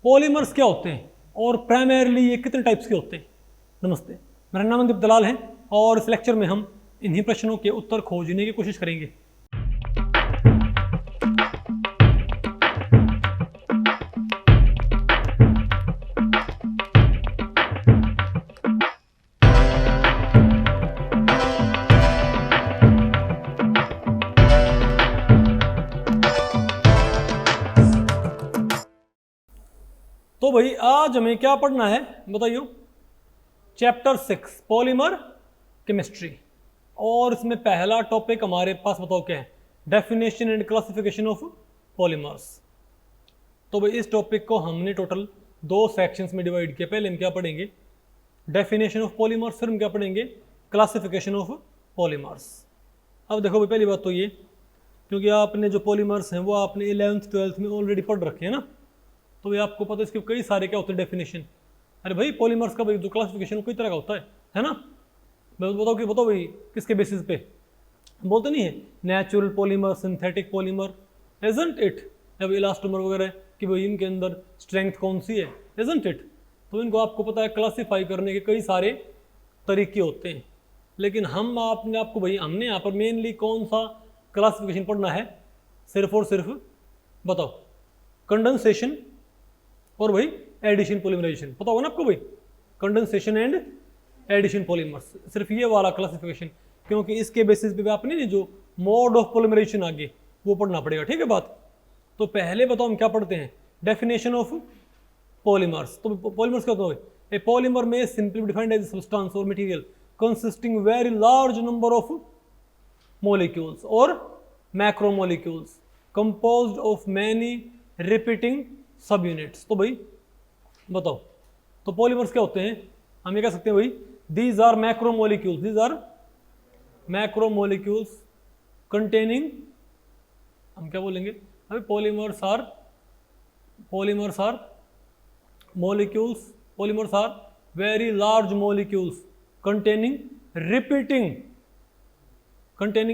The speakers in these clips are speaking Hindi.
पॉलीमर्स क्या होते हैं और प्राइमरीली ये कितने टाइप्स के होते हैं। नमस्ते, मेरा नाम मनदीप दलाल है और इस लेक्चर में हम इन्हीं प्रश्नों के उत्तर खोजने की कोशिश करेंगे। तो भाई आज हमें क्या पढ़ना है बताइए। चैप्टर 6 पॉलीमर केमिस्ट्री, और इसमें पहला टॉपिक हमारे पास बताओ क्या है, definition and classification of polymers. तो भाई इस टॉपिक को हमने टोटल 2 सेक्शंस में डिवाइड किया। पहले हम क्या पढ़ेंगे, डेफिनेशन ऑफ पॉलीमर्स, फिर हम क्या पढ़ेंगे, क्लासिफिकेशन ऑफ पॉलीमर्स। अब देखो भाई पहली बात तो ये, क्योंकि आपने जो पॉलीमर्स हैं वो आपने 11th 12th में ऑलरेडी पढ़ रखे हैं ना, तो ये आपको पता है इसके कई सारे क्या होते हैं डेफिनेशन। अरे भाई पॉलीमर्स का भाई जो क्लासिफिकेशन कई तरह का होता है ना। बताओ भाई किसके बेसिस पे बोलते नहीं है, natural polymer, synthetic polymer, isn't it, या इलास्टोमर वगैरह कि भाई इनके अंदर स्ट्रेंथ कौन सी है, इजंट इट। तो इनको आपको पता है क्लासीफाई करने के कई सारे तरीके होते हैं, लेकिन हमने यहाँ पर मेनली कौन सा क्लासिफिकेशन पढ़ना है, सिर्फ और सिर्फ बताओ कंडेंसेशन और भाई एडिशन पॉलीमराइजेशन। पता होगा ना आपको भाई, कंडेंसेशन एंड एडिशन पॉलीमर्स, सिर्फ ये वाला क्लासिफिकेशन, क्योंकि इसके बेसिस पे आपने जो मोड ऑफ पॉलीमराइजेशन आगे वो पढ़ना पड़ेगा। ठीक है बात। तो पहले बताओ हम क्या पढ़ते हैं, डेफिनेशन ऑफ पॉलीमर्स। तो पॉलीमर्स क्या होता है, ए पॉलीमर में सिंपली डिफाइंड एज सब्सटेंस और material consisting very large number of molecules or macromolecules composed of many repeating subunits। तो भाई बताओ, तो पॉलीमर्स क्या होते हैं, हम ये कह सकते हैं भाई these are macromolecules containing, हम क्या बोलेंगे अभी, polymers are very large molecules containing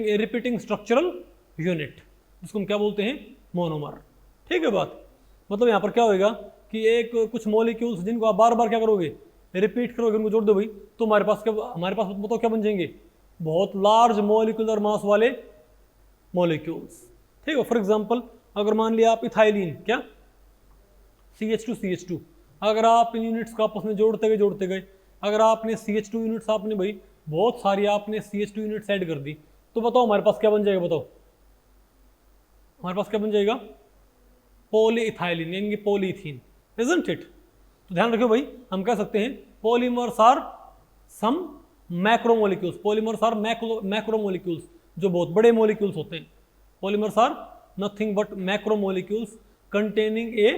a repeating structural unit, जिसको हम क्या बोलते हैं, मोनोमर। ठीक है बात। मतलब यहाँ पर क्या होएगा कि एक कुछ मॉलिक्यूल्स जिनको आप बार बार क्या करोगे, रिपीट करोगे, उनको जोड़ दो भाई, तो हमारे पास बताओ क्या बन जाएंगे, बहुत लार्ज मॉलिक्यूलर मास वाले मॉलिक्यूल्स। ठीक है। फॉर एग्जांपल अगर मान लिया आप इथाइलिन, क्या CH2, अगर आप इन यूनिट्स को आपस में जोड़ते गए, अगर आपने CH2 यूनिट्स आपने भाई बहुत सारी आपने CH2 यूनिट्स ऐड कर दी, तो बताओ हमारे पास क्या बन जाएगा, बताओ हमारे पास क्या बन जाएगा, पॉलीइथाइलिन यानी कि पॉलीथीन, इजंट इट। तो ध्यान रखियो भाई, हम कह सकते हैं polymers are some macromolecules, polymers are macromolecules, जो बहुत बड़े मॉलिक्यूल्स होते हैं। Polymers are nothing but macromolecules containing a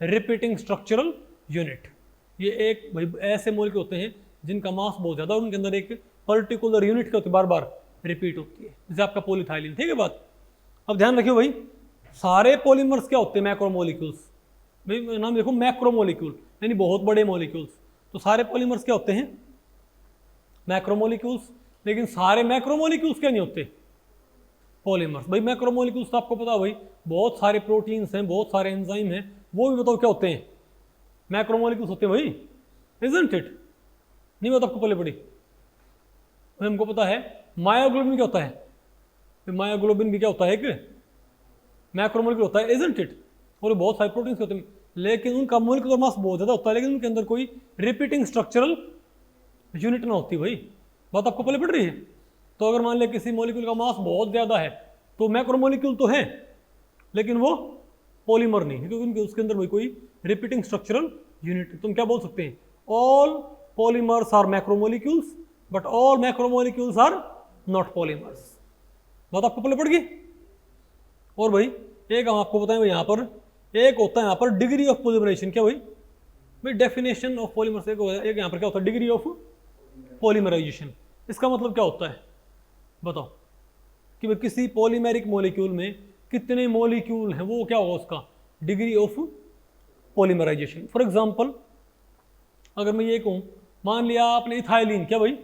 repeating structural unit. ये एक भाई ऐसे मॉलिक्यूल होते हैं जिनका मास बहुत ज़्यादा, उनके अंदर एक पर्टिकुलर यूनिट क्या होती है, बार बार रिपीट होती है, जैसे आपका पॉलीथाइलिन। ठीक है बात। अब ध्यान रखियो भाई, सारे पॉलीमर्स क्या होते हैं, मैक्रोमोलिक्यूल्स। भाई नाम देखो, मैक्रोमोलिक्यूल यानी बहुत बड़े मॉलिक्यूल्स। तो सारे पॉलीमर्स क्या होते हैं, मैक्रोमोलिक्यूल्स। लेकिन सारे मैक्रोमोलिक्यूल्स क्या नहीं होते, पॉलीमर्स। भाई मैक्रोमोलिक्यूल्स तो आपको पता है भाई, बहुत सारे प्रोटीन्स हैं, बहुत सारे एंजाइम हैं, वो भी बताओ क्या होते हैं, मैक्रोमोलिक्यूल्स होते हैं भाई, इजंट इट। नहीं बताओ आपको पहले पढ़ी, हमको पता है मायोग्लोबिन क्या होता है, मायोग्लोबिन भी क्या होता है, एक मैक्रोमोलिक्यूल होता है, इजंट इट। और बहुत सारे प्रोटीन्स होते हैं, लेकिन उनका मोलिकुलर मास बहुत ज़्यादा होता है, लेकिन उनके अंदर कोई रिपीटिंग स्ट्रक्चरल यूनिट ना होती भाई। बात आपको पहले पढ़ रही है। तो अगर मान लिया किसी मॉलिक्यूल का मास बहुत ज़्यादा है, तो मैक्रोमोलिक्यूल तो है लेकिन वो पॉलीमर नहीं है, क्योंकि उसके अंदर भाई कोई रिपीटिंग स्ट्रक्चरल यूनिट। तुम क्या बोल सकते हैं, all polymers are macromolecules but all macromolecules are not polymers. बात आपको पहले पड़ गई। और भाई एक हम आपको बताएं, यहाँ पर एक होता है यहाँ पर डिग्री ऑफ पॉलीमराइजेशन। क्या भाई डेफिनेशन ऑफ पॉलीमर्स एक यहाँ पर क्या होता है, डिग्री ऑफ पॉलीमराइजेशन। इसका मतलब क्या होता है बताओ, कि भाई किसी पॉलीमेरिक मॉलिक्यूल में कितने मॉलिक्यूल हैं, वो क्या होगा उसका degree of polymerisation. For example अगर मैं ये कहूँ, मान लिया आपने इथाइलिन, क्या भाई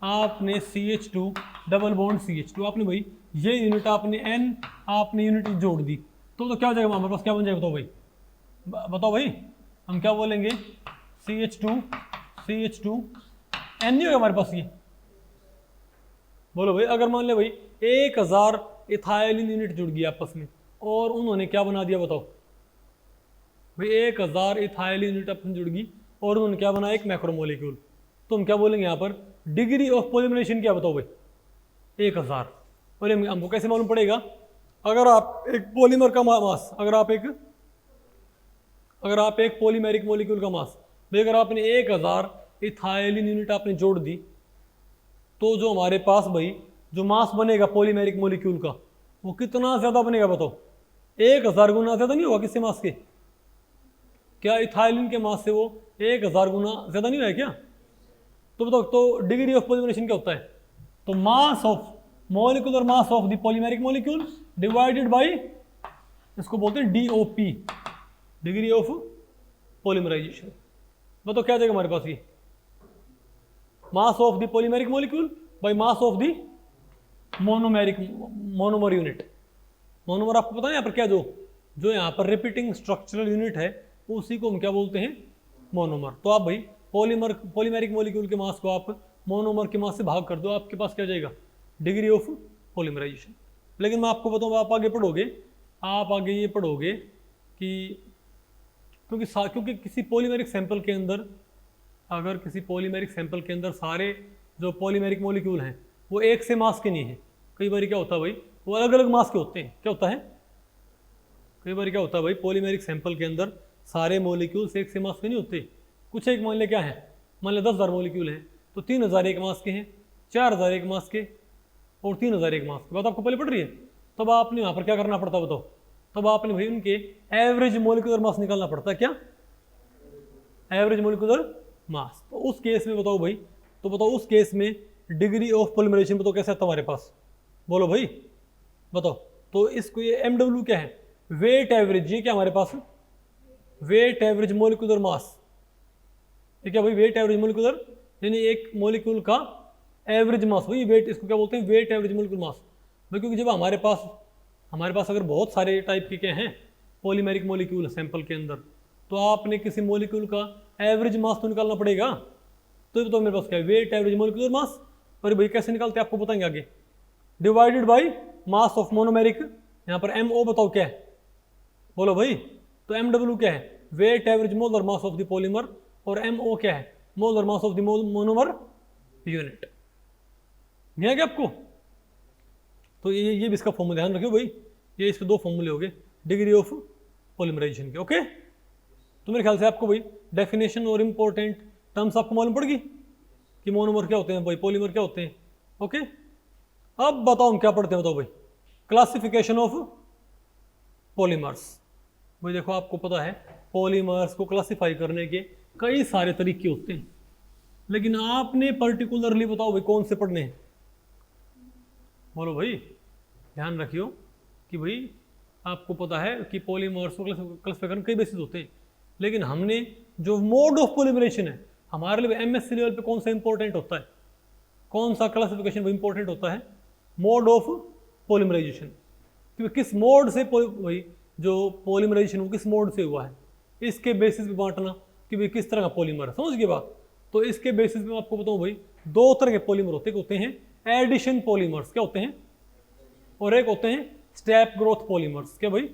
आपने CH2 डबल बॉन्ड CH2 आपने भाई ये यूनिट आपने आपने यूनिट जोड़ दी, तो क्या हो जाएगा हमारे पास, क्या बन जाएगा बताओ भाई, बताओ भाई हम क्या बोलेंगे CH2 N नहीं होगा हमारे पास ये। बोलो भाई, अगर मान ले भाई 1000 इथाइलिन यूनिट जुड़ गई आपस में और उन्होंने क्या बना दिया बताओ भाई, 1000 इथाइलिन यूनिट अपन जुड़ गई और उन्होंने क्या बनाया, एक मैक्रोमोलिक्यूल। तो हम क्या बोलेंगे यहाँ पर, डिग्री ऑफ पॉलीमराइजेशन क्या बताओ भाई, 1000। और हमको कैसे मालूम पड़ेगा, अगर आप एक पॉलीमर का मास, अगर आप एक पॉलीमेरिक मॉलिक्यूल का मास भाई, अगर आपने 1000 इथाइलिन यूनिट आपने जोड़ दी, तो जो हमारे पास भाई जो मास बनेगा पॉलीमेरिक मॉलिक्यूल का, वो कितना ज़्यादा बनेगा बताओ, 1000 गुना ज़्यादा नहीं होगा किससे मास के, क्या इथाइलिन के मास से वो 1000 गुना ज़्यादा नहीं है क्या। तो बताओ, तो डिग्री ऑफ पॉलीमराइजेशन क्या होता है, तो mass of molecular mass of the polymeric molecule divided by, इसको बोलते हैं DOP, डिग्री ऑफ पॉलीमराइजेशन। बताओ क्या जाएगा हमारे पास, ये मास of the polymeric molecule by mass of the monomer unit. Monomer आपको पता है यहाँ पर क्या, जो यहाँ पर रिपीटिंग स्ट्रक्चरल यूनिट है उसी को हम क्या बोलते हैं, मोनोमर। तो आप भाई पॉलीमेरिक मॉलिक्यूल के मास को आप मोनोमर के मास से भाग कर दो, आपके पास क्या जाएगा, डिग्री ऑफ पॉलीमराइजेशन। लेकिन मैं आपको बताऊँ, आप आगे ये पढ़ोगे कि क्योंकि किसी पॉलीमेरिक सैंपल के अंदर, अगर किसी पॉलीमेरिक सैंपल के अंदर सारे जो पॉलीमेरिक मॉलिक्यूल हैं वो एक से मास के नहीं है, कई बार क्या होता है भाई, वो अलग अलग मास के होते हैं। क्या होता है, कई बार क्या होता है भाई, पॉलीमेरिक सैंपल के अंदर सारे मॉलिक्यूल्स एक से मास के नहीं होते, कुछ एक मान ले क्या है, मान ले 10,000 मॉलिक्यूल हैं, तो 3000 एक मास के हैं, 4000 एक मास के और 3000 एक मास के। बात आपको पहले पड़ रही है। तब आपने यहाँ पर क्या करना पड़ता बताओ, तब आपने भाई उनके एवरेज मॉलिक्यूलर मास निकालना पड़ता है, क्या एवरेज मॉलिक्यूलर मास। तो उस केस में बताओ भाई, तो बताओ उस केस में डिग्री ऑफ पॉलीमराइजेशन बताओ कैसे आता हमारे पास, बोलो भाई बताओ। तो इसको ये MW क्या है, वेट एवरेज, ये क्या हमारे पास वेट एवरेज मॉलिक्यूलर मास, ये क्या भाई वेट एवरेज मॉलिक्यूलर, यानी एक मॉलिक्यूल का एवरेज मास, वही वेट, इसको क्या बोलते हैं, वेट एवरेज मॉलिक्यूलर मास भाई। क्योंकि जब हमारे पास अगर बहुत सारे टाइप के क्या हैं पॉलीमेरिक मॉलिक्यूल सैंपल के अंदर, तो आपने किसी मॉलिक्यूल का एवरेज मास तो निकालना पड़ेगा। तो मेरे पास क्या है, वेट एवरेज मॉलिक्यूलर मास। पर भाई कैसे निकालते हैं आपको बताएंगे आगे, divided by mass of monomeric, यहाँ पर MO बताओ क्या है, बोलो भाई। तो MW क्या है, weight average molar mass of the polymer, और MO क्या है, molar mass of the monomer unit. नहीं क्या आपको, तो ये भी इसका फॉर्मूला ध्यान रखियो भाई, ये इसके 2 फॉर्मूले हो गए डिग्री ऑफ पॉलीमराइजेशन के। ओके, तो मेरे ख्याल से आपको भाई डेफिनेशन और इंपॉर्टेंट टर्म्स आपको मालूम पड़ गई कि मोनोमर क्या होते हैं भाई, पॉलीमर क्या होते हैं। ओके, अब बताओ हम क्या पढ़ते हैं, बताओ भाई क्लासिफिकेशन ऑफ पॉलीमर्स। भाई देखो आपको पता है पॉलीमर्स को क्लासिफाई करने के कई सारे तरीके होते हैं, लेकिन आपने पर्टिकुलरली बताओ भाई कौन से पढ़ने हैं, बोलो भाई। ध्यान रखियो कि भाई आपको पता है कि पॉलीमर्स को क्लासिफाई करने कई बेसिस होते हैं, लेकिन हमने जो मोड ऑफ पॉलीमराइजेशन है हमारे लिए MSc लेवल पे कौन सा इंपॉर्टेंट होता है, कौन सा क्लासिफिकेशन इंपॉर्टेंट होता है, मोड ऑफ पॉलीमराइजेशन। क्योंकि किस मोड से भाई जो पॉलीमराइजेशन किस मोड से हुआ है, इसके बेसिस पे बांटना कि भाई किस तरह का पॉलीमर है, समझ गए बात। तो इसके बेसिस पे मैं आपको बताऊं भाई 2 तरह के पॉलीमर होते हैं एडिशन पॉलीमर्स, क्या होते हैं, और एक होते हैं स्टेप ग्रोथ पॉलीमर्स। क्या भाई,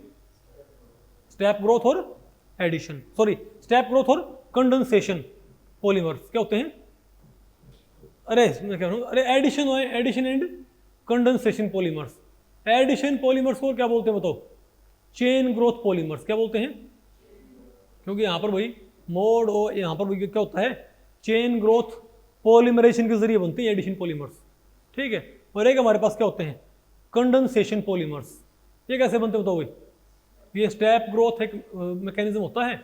स्टेप ग्रोथ और एडिशन, सॉरी स्टेप ग्रोथ और कंडेंसेशन पॉलीमर्स क्या होते हैं, अरे मैं कह रहा हूँ, अरे addition and condensation polymers. Addition polymers को क्या बोलते हैं बताओ, चेन ग्रोथ पॉलीमर्स। क्या बोलते हैं, क्योंकि यहाँ पर भाई मोड और यहाँ पर भाई क्या होता है, चेन ग्रोथ पॉलीमराइजेशन के जरिए बनते हैं एडिशन पॉलीमर्स, ठीक है। और एक हमारे पास क्या होते हैं, कंडेंसेशन पॉलीमर्स। ये कैसे बनते हैं बताओ भाई, ये स्टेप ग्रोथ एक मैकेनिज्म होता है,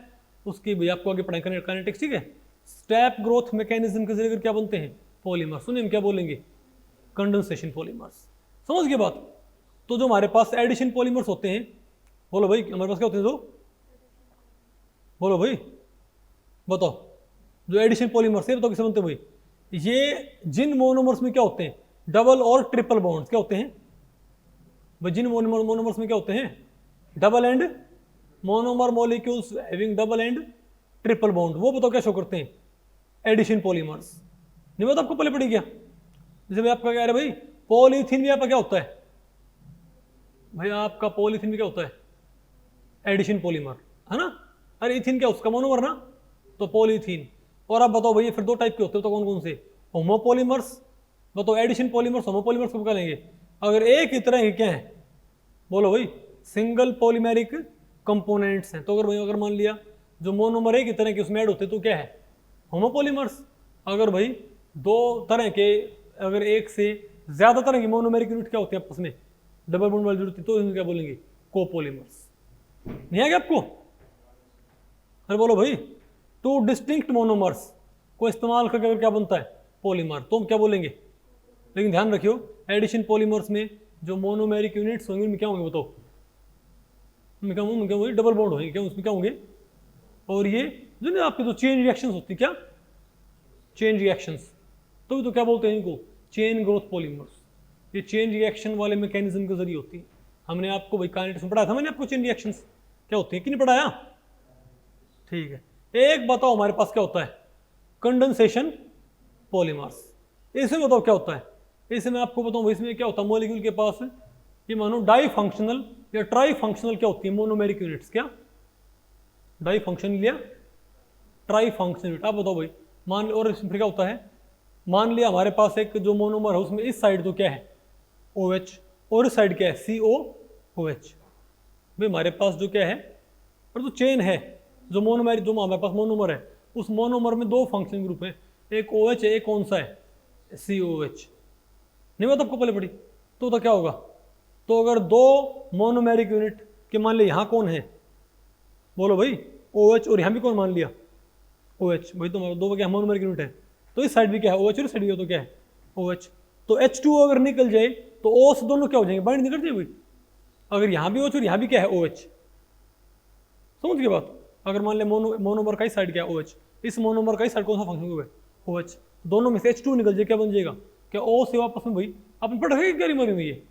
उसकी भाई आपको आगे पढ़ाई काइनेटिक्स, ठीक है। स्टेप ग्रोथ मैकेनिज्म के जरिए क्या बनते हैं पॉलीमर्स, सुनिए हम क्या बोलेंगे, कंडेंसेशन पॉलीमर्स, समझ गए बात। तो जो हमारे पास एडिशन पॉलीमर्स होते हैं, बोलो भाई हमारे पास क्या होते हैं, जो बोलो भाई बताओ, जो एडिशन पॉलीमर्स है बताओ किसे बनते हैं भाई, ये जिन मोनोमर्स में क्या होते हैं, डबल और ट्रिपल बॉन्ड्स क्या होते हैं भाई, जिन मोनोमर्स में क्या होते हैं, double end monomer molecules having double and triple bond, वो बताओ क्या शो करते हैं? Addition polymers. नहीं बताओ आपको पहले पड़ी क्या? जैसे भाई आपका कह रहे भाई पॉलीथीन भी आपका क्या होता है? भाई आपका पॉलीथीन भी क्या होता है? एडिशन पॉलीमर, है ना? अरे इथिन क्या उसका मोनोमर ना, तो पॉलीथीन। और आप बताओ भैया फिर दो टाइप के होते हैं तो कौन कौन से? होमोपॉलीमर्स। बताओ एडिशन पॉलीमर्स होमोपॉलीमर्स कब लेंगे? अगर एक ही तरह के क्या है, बोलो भाई, सिंगल पॉलीमेरिक कंपोनेंट्स हैं। तो अगर भाई अगर मान लिया जो मोनोमर एक ही तरह के उसमें ऐड होते तो क्या है? होमोपॉलीमर्स। अगर भाई दो तरह के, अगर एक से ज्यादा तरह की मोनोमेरिक यूनिट क्या होते हैं आपस में डबल बॉन्ड वाली जुड़ती, तो इनको क्या बोलेंगे? कोपॉलीमर्स। नहीं आ गया आपको? अरे बोलो भाई, टू डिस्टिंक्ट मोनोमर्स को इस्तेमाल करके अगर क्या बनता है? पॉलीमर, तो हम क्या बोलेंगे? लेकिन ध्यान रखियो एडिशन पॉलीमर्स में जो मोनोमेरिक यूनिट्स होंगे उनमें क्या होंगे बताओ? उनमें क्या होंगे? डबल बॉन्ड होंगे। क्या उसमें क्या होंगे? और ये जो ना आपके जो चेन रिएक्शंस होती है, क्या चेन रिएक्शंस, तो क्या बोलते हैं इनको? Chain growth polymers. ये चेन रिएक्शन वाले मैकेनिज्म के जरिए होती है। हमने आपको भाई काइनेटिक्स में पढ़ाया था, मैंने आपको चेन रिएक्शंस क्या होती है कि नहीं पढ़ाया? ठीक है, एक बताओ हमारे पास क्या होता है? Condensation polymers. इसमें बताओ क्या होता है? इसमें आपको बताऊं इसमें क्या होता है? मॉलिक्यूल के पास ये मानो डाई फंक्शनल या ट्राई फंक्शनल क्या होती है? Monomeric units. क्या डाई फंक्शनल या ट्राई फंक्शनल यूनिट? आप बताओ भाई। मान और इसमें क्या होता है? मान लिया हमारे पास एक जो मोनोमर है उसमें इस साइड तो क्या है? OH, और इस साइड क्या है? COOH। भाई हमारे पास जो क्या है, और जो चेन है, जो मोनोमेरिक जो हमारे पास मोनोमर है, उस मोनोमर में दो फंक्शन ग्रुप है, एक OH है, एक कौन सा है? COOH। नहीं बात आपको पहले पड़ी? तो क्या होगा? तो अगर दो मोनोमेरिक यूनिट के मान लिया यहाँ कौन है? बोलो भाई OH, और यहाँ भी कौन मान लिया? OH। भाई तो दो क्या मोनोमेरिक यूनिट है, तो इस साइड भी क्या है? OH, और इस साइड भी तो क्या है? OH। तो H2O अगर निकल जाए तो O से दोनों क्या हो जाएंगे? बाइंड निकल जाए भाई। अगर यहाँ भी OH और यहाँ भी क्या है? OH। समझ गए बात? अगर मान लिया मोनोमर का इस साइड क्या है? OH, इस मोनोमर का इस साइड कौन सा फंक्शन हुआ है? OH। दोनों में से H2 निकल जाए, क्या बन जाएगा? क्या O से वापस में भाई अपन पढ़ रहे क्या रिमोरी में? ये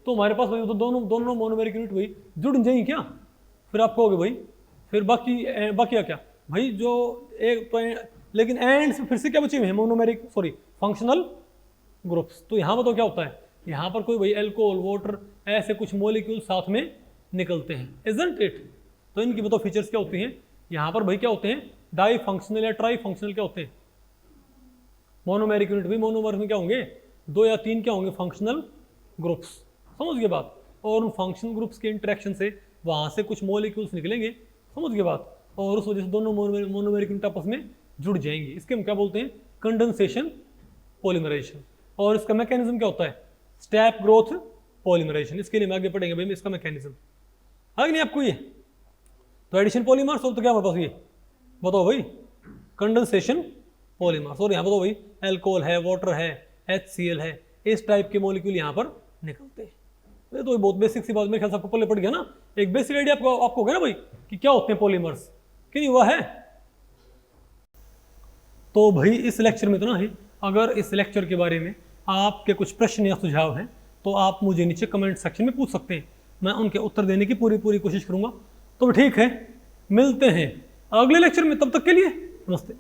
तो हमारे पास भाई तो दोनों मोनोमेरिक यूनिट भाई जुड़ जाएंगे क्या? फिर आप कहोगे भाई फिर बाकी क्या भाई? जो एक तो लेकिन एंड से फिर से क्या बचे हुए हैं? Monomeric functional groups. तो यहाँ बताओ क्या होता है? यहाँ पर कोई भाई एल्कोहल, वाटर, ऐसे कुछ मॉलिक्यूल साथ में निकलते हैं, इजंट इट? तो इनकी बताओ फीचर्स क्या होती हैं? यहाँ पर भाई क्या होते हैं? डाई फंक्शनल या ट्राई फंक्शनल क्या होते हैं? मोनोमेरिक यूनिट भी मोनोमर में क्या होंगे? दो या तीन क्या होंगे? Functional groups. समझ गए बात? और उन फंक्शनल ग्रुप्स के इंटरेक्शन से वहाँ से कुछ मॉलिक्यूल्स निकलेंगे। समझ गए बात? और उस वजह से दोनों मोनोमेरिक यूनिट आपस में जुड़ जाएंगे। इसके हम क्या बोलते हैं? Condensation polymerization. और इसका मैकेनिज्म क्या होता है? Step growth polymerization. इसके लिए हम आगे पढ़ेंगे भाई इसका मैकेनिज्म। आगे नहीं आपको ये? तो एडिशन पॉलीमर्स, तो क्या हमारे पास ये बताओ भाई? Condensation polymers. और यहाँ बताओ भाई एल्कोहल है, वाटर है, HCl है, इस टाइप के मॉलिक्यूल यहाँ पर निकलते हैं। तो बहुत बेसिक सी बात मेरे ख्याल से आपको पहले पड़ गया ना, एक बेसिक आइडिया आपको हो गया ना भाई कि क्या होते हैं पॉलीमर्स, कि नहीं हुआ है? तो भाई इस लेक्चर में तो ना ही, अगर इस लेक्चर के बारे में आपके कुछ प्रश्न या सुझाव हैं तो आप मुझे नीचे कमेंट सेक्शन में पूछ सकते हैं, मैं उनके उत्तर देने की पूरी कोशिश करूंगा। तो ठीक है, मिलते हैं अगले लेक्चर में, तब तक के लिए नमस्ते।